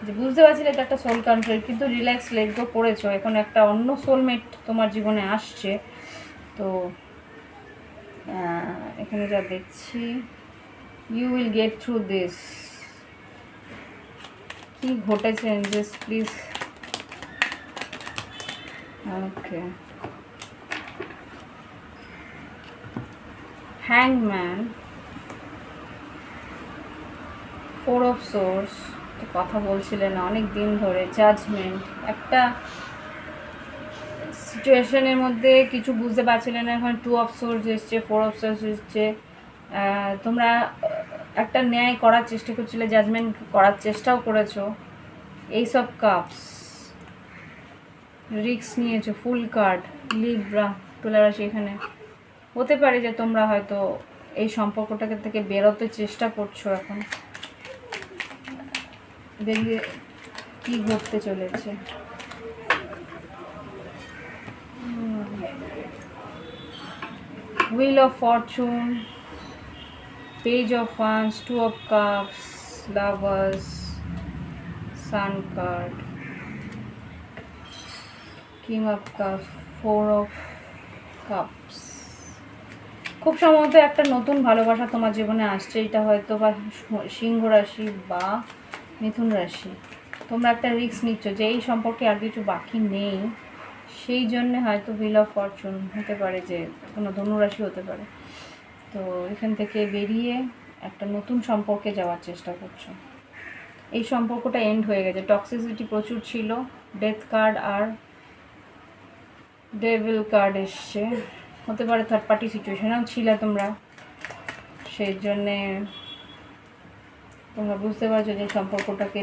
যে বুঝতে পারছিলে এটা একটা সোল কন্ট্রাক্ট, কিন্তু রিল্যাক্স লেট গো করেছো। এখন একটা অন্য সোলমেট তোমার জীবনে আসছে। তো এখানে যা দেখছি, you will get through this. কি ঘটেছে জাস্ট প্লিজ। ওকে, হ্যাংম্যান, 4 অফ সোর্স, কথা বলছিলেন অনেক দিন ধরে, জাজমেন্ট, একটা সিচুয়েশনের মধ্যে কিছু বুঝতে পারছিলেন না, এখন 2 অফ সোর্স এসছে, 4 অফ সোর্স এসছে। তোমরা একটা ন্যায় করার চেষ্টা করছিলে, জাজমেন্ট করার চেষ্টাও করেছো। এইসব কাপস, রিস্ক নিয়েছো, ফুল কার্ড, লিব্রা, তুলা রাশি। এখানে হতে পারে যে তোমরা হয়তো এই সম্পর্কটাকে থেকে বেরোতে চেষ্টা করছো। এখন দেখবে কি ঘটতে চলেছে। Wheel of Fortune, page of wands, 2 of cups, lovers, sun card, king of cups, 4 of cups. খুব সম্ভবত একটা নতুন ভালোবাসা তোমার জীবনে আসছে। এটা হয়তো বা সিংহ রাশি বা মিথুন রাশি। তোমরা একটা রিস্ক নিচ্ছ যে এই সম্পর্কে আর কিছু বাকি নেই, সেই জন্যে হয়তো হুইল অফ ফরচুন হতে পারে, যে কোনো ধনুরাশি হতে পারে। তো এখান থেকে বেরিয়ে একটা নতুন সম্পর্কে যাওয়ার চেষ্টা করছো। এই সম্পর্কটা এন্ড হয়ে গেছে, টক্সিসিটি প্রচুর ছিল। ডেথ কার্ড আর ডেভিল কার্ড এসছে। হতে পারে থার্ড পার্টি সিচুয়েশনেও ছিলে তোমরা, সেই জন্যে তোমরা বুঝতে পারছো যে সম্পর্কটাকে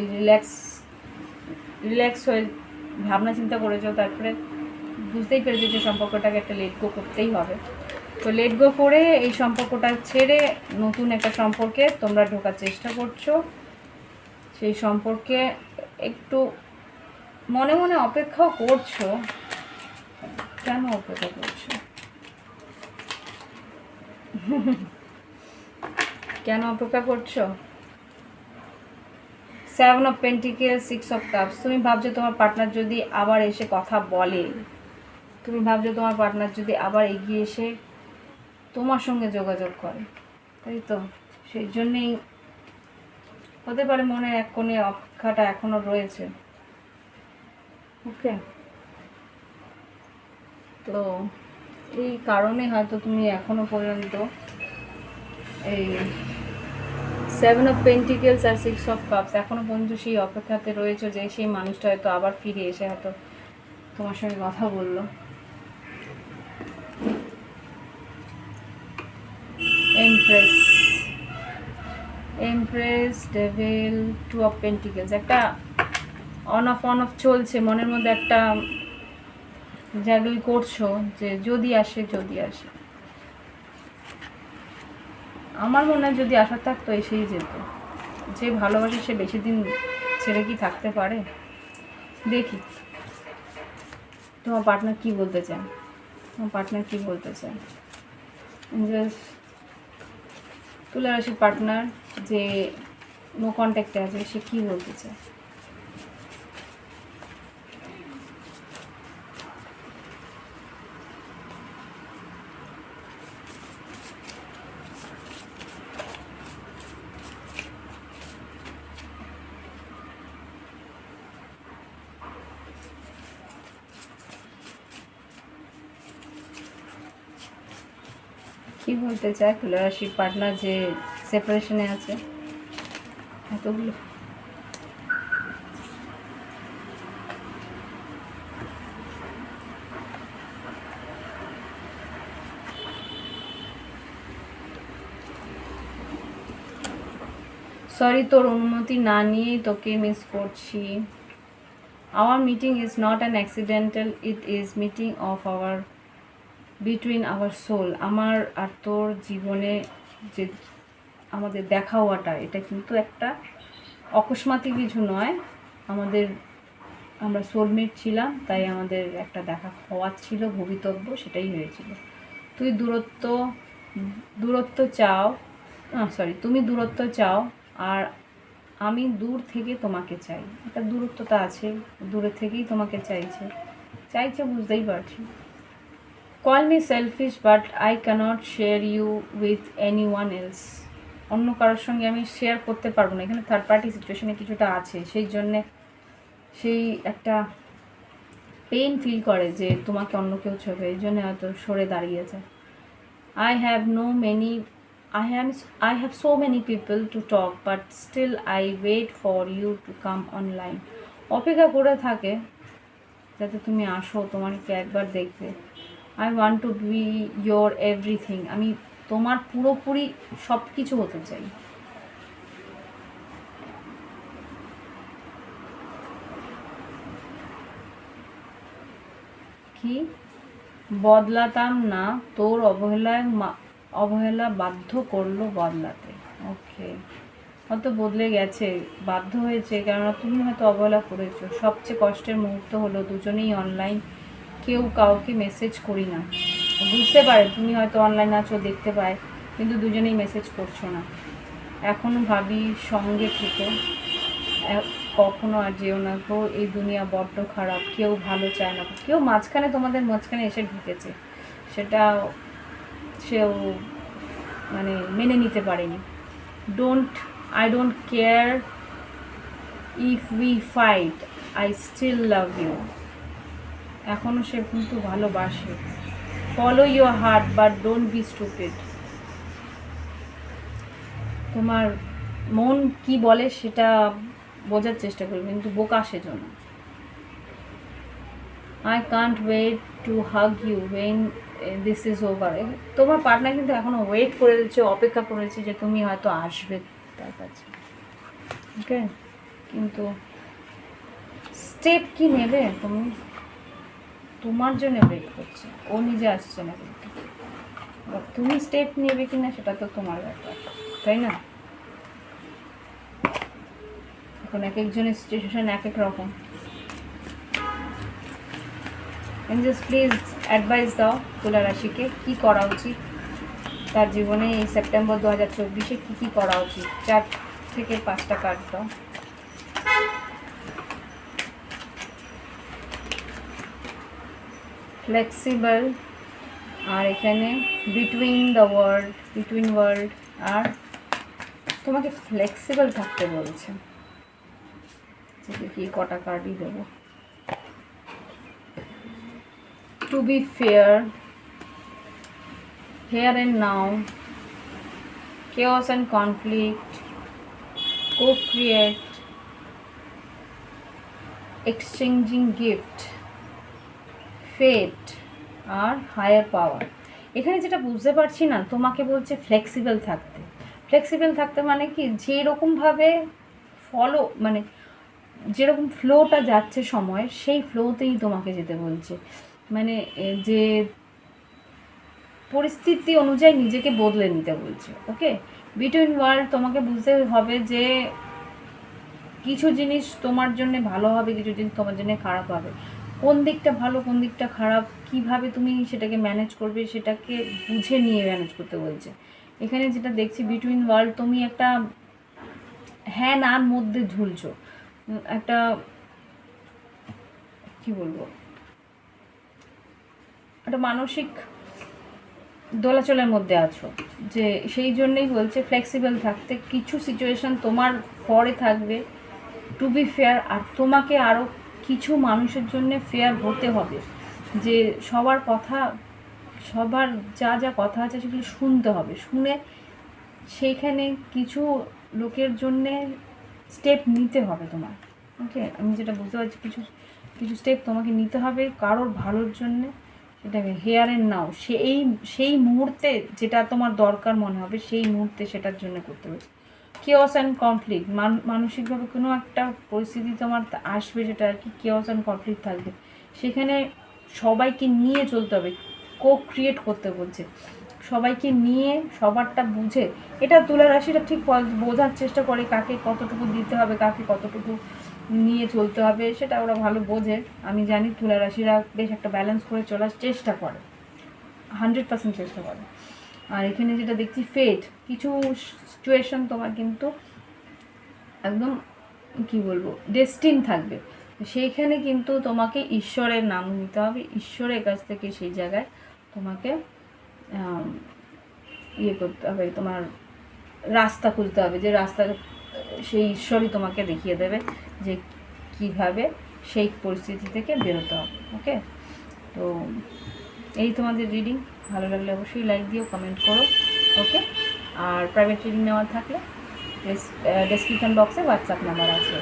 রিল্যাক্স হয়ে ভাবনা চিন্তা করেছো, তারপরে বুঝতেই পেরেছো যে সম্পর্কটাকে একটা লেট গো করতেই হবে। তো লেট গো করে এই সম্পর্কটা ছেড়ে নতুন একটা সম্পর্কে তোমরা ঢোকার চেষ্টা করছো। সেই সম্পর্কে একটু মনে মনে অপেক্ষাও করছো। কেন অপেক্ষা করছো? কেন অপেক্ষা করছো? 7 অফ পেন্টিকেলস, 6 অফ কাপস। তুমি ভাবছো তোমার পার্টনার যদি আবার এসে কথা বলে, তুমি ভাবছো তোমার পার্টনার যদি আবার এগিয়ে এসে তোমার সঙ্গে যোগাযোগ করে, তাই তো? সেই জন্যেই হতে পারে মনের এক কোণে অপেক্ষাটা এখনো রয়েছে। ওকে, তো এই কারণে হয়তো তুমি এখনো পর্যন্ত এই 7 অফ পেন্টিকেলস আর 6 অফ কাপস এখনো পর্যন্ত সেই অপেক্ষাতে রয়েছে যে সেই মানুষটা হয়তো আবার ফিরে এসে হয়তো তোমার সঙ্গে কথা বললো। Empress, devil, 2 of pentacles. একটা অন অফ চলছে মনের মধ্যে, একটা জাগল করছো যে যদি আসে। আমার মনে হয় যদি আশা থাকতো এসেই যেত। যে ভালোবাসে সে বেশি দিন ছেড়ে কি থাকতে পারে? দেখি তোমার পার্টনার কি বলতে চায়। জাস্ট তুলা রাশির পার্টনার যে নো কন্ট্যাক্টে আছে, সে কি বলতে চায়? কি বলতে চায় তুলা রাশির পার্টনার যে সেপারেশনে আছে? এতগুলো সরি, তোর অনুমতি না নিয়েই তোকে মিস করছি। Our meeting is not an accidental, it is meeting of our between our soul. আমার আর তোর জীবনে যে আমাদের দেখা হওয়াটা, এটা কিন্তু একটা অকস্মাতই কিছু নয়। আমরা সোলমেট ছিলাম, তাই আমাদের একটা দেখা হওয়ার ছিল, ভবিতব্য, সেটাই হয়েছিল। তুই দূরত্ব চাও, তুমি দূরত্ব চাও, আর আমি দূর থেকে তোমাকে চাই। একটা দূরত্বটা আছে, দূরে থেকেই তোমাকে চাইছে, বুঝতেই পারছি। Call me selfish, but I can't share you with anyone else. অন্য কারোর সঙ্গে আমি শেয়ার করতে পারবো না, এখানে থার্ড পার্টি সিচুয়েশনে কিছুটা আছে, সেই একটা পেইন ফিল করে যে তোমাকে অন্য কেউ ছোবে, এই জন্য হয়তো সরে দাঁড়িয়েছে। I have so many people to talk, but still I wait for you to come online. অপেক্ষা করে থাকে যাতে তুমি আসো, তোমাকে একবার দেখবে। I want to be your everything. আমি তোমার পুরোপুরি সব কিছু হতে চাই। কি বদলাতাম না, তোর অবহেলা বাধ্য করলো বদলাতে। ওকে, হয়তো বদলে গেছে, বাধ্য হয়েছে, কেননা তুমি হয়তো অবহেলা করেছো। সবচেয়ে কষ্টের মুহূর্ত হলো দুজনেই অনলাইন, কেউ কাউকে মেসেজ করি না। বুঝতে পারে তুমি হয়তো অনলাইন আছো, দেখতে পায়, কিন্তু দুজনেই মেসেজ করছো না। এখনও ভাবি সঙ্গে থেকো, কখনো আর যেও না গো, এই দুনিয়া বড্ড খারাপ, কেউ ভালো চায় না। কেউ তোমাদের মাঝখানে এসে ঢুকেছে, সেটা সেও মানে মেনে নিতে পারেনি। I don't care if we fight, I still love you. এখনও সে কিন্তু ভালোবাসে। Follow your heart, but don't be stupid. তোমার মন কি বলে সেটা বোঝার চেষ্টা করবে, কিন্তু বোকা সেজন্য। I can't wait to hug you when this is over. তোমার পার্টনার কিন্তু এখনও ওয়েট করে দিচ্ছে, অপেক্ষা করেছে যে তুমি হয়তো আসবে তার কাছে। ওকে, কিন্তু স্টেপ কি নেবে তুমি? তোমার জন্য ওয়েট করছে, ও নিজে আসছে না, কিন্তু তুমি স্টেপ নেবে কিনা সেটা তো তোমার ব্যাপার, তাই না? এখন এক একজনের সিচুয়েশন এক এক রকম। এঞ্জেলস প্লিজ অ্যাডভাইস দাও তুলা রাশিকে কী করা উচিত তার জীবনে এই সেপ্টেম্বর 2024-এ কী করা উচিত। 4 থেকে 5টা কার্ড দাও। ফ্লেক্সিবল, আর এখানে বিটুইন ওয়ার্ল্ড, আর তোমাকে ফ্লেক্সিবল থাকতে বলছে। দেখি কটা কার্ডই দেবো। To be fair, here and now, chaos and conflict, co-create, exchanging gift, fate, R higher পাওয়ার। এখানে যেটা বুঝতে পারছি না, তোমাকে বলছে ফ্লেক্সিবল থাকতে মানে কি, যেরকমভাবে মানে যেরকম ফ্লোটা যাচ্ছে সময়, সেই ফ্লোতেই তোমাকে যেতে বলছে। মানে যে পরিস্থিতি অনুযায়ী নিজেকে বদলে নিতে বলছে। ওকে, বিটুইন ওয়ার্ল্ড, তোমাকে বুঝতে হবে যে কিছু জিনিস তোমার জন্য ভালো হবে, কিছু জিনিস তোমার জন্য খারাপ হবে। কোন দিকটা ভালো, কোন দিকটা খারাপ, কিভাবে তুমি সেটাকে ম্যানেজ করবে, সেটাকে বুঝে নিয়ে ম্যানেজ করতে বলছে। এখানে যেটা দেখছি, বিটুইন ওয়ার্ল্ড, তুমি একটা হ্যাঁ নার মধ্যে ঝুলছো, একটা কি বলবো, একটা মানসিক দোলাচলের মধ্যে আছো, যে সেই জন্যই বলছে ফ্লেক্সিবল থাকতে। কিছু সিচুয়েশান তোমার পরে থাকবে, টু বি ফেয়ার, আর তোমাকে আরও কিছু মানুষের জন্য ফেয়ার হতে হবে, যে সবার যা কথা আছে সেগুলো শুনতে হবে, শুনে সেইখানে কিছু লোকের জন্যে স্টেপ নিতে হবে তোমার। ওকে, আমি যেটা বুঝতে পারছি কিছু কিছু স্টেপ তোমাকে নিতে হবে কারোর ভালোর জন্যে, সেটাকে হেয়ার অ্যান্ড নাও, সেই মুহূর্তে যেটা তোমার দরকার মনে হবে সেই মুহূর্তে সেটার জন্য করতে হবে। কেওস অ্যান্ড কনফ্লিক্ট, মানসিকভাবে কোনো একটা পরিস্থিতি তোমার আসবে যেটা আর কি কেওস অ্যান্ড কনফ্লিক্ট থাকবে, সেখানে সবাইকে নিয়ে চলতে হবে, ক্রিয়েট করতে বলছে, সবাইকে নিয়ে সবারটা বুঝে। এটা তুলা রাশিটা ঠিক বোঝার চেষ্টা করে কাকে কতটুকু দিতে হবে, কাকে কতটুকু নিয়ে চলতে হবে, সেটা ওরা ভালো বোঝে। আমি জানি তুলা রাশিরা বেশ একটা ব্যালেন্স করে চলার চেষ্টা করে, 100% চেষ্টা করে। আর এখানে যেটা দেখছি ফেট, কিছু সিচুয়েশন তোমার কিন্তু একদম কি বলবো ডেস্টিন থাকবে, সেইখানে কিন্তু তোমাকে ঈশ্বরের নাম নিতে হবে, ঈশ্বরের কাছ থেকে সেই জায়গায় তোমাকে ইয়ে করতে হবে, তোমার রাস্তা খুঁজতে হবে, যে রাস্তা সেই ঈশ্বরই তোমাকে দেখিয়ে দেবে যে কিভাবে সেই পরিস্থিতি থেকে বেরোতে হবে। ওকে, তো এই তোমাদের রিডিং। ভালো লাগলে অবশ্যই লাইক দিও, কমেন্ট করো। ওকে, আর প্রাইভেট রিডিং নেওয়ার থাকলে ডেসক্রিপশন বক্সে হোয়াটসঅ্যাপ নাম্বার আছে,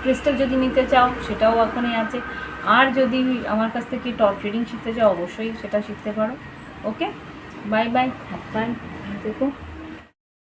ক্রিস্টাল যদি নিতে চাও সেটাও ওখানেই আছে, আর যদি আমার কাছ থেকে টপ রিডিং শিখতে চাও অবশ্যই সেটা শিখতে পারো। ওকে, বাই বাই, হ্যাভ ফান, দেখো।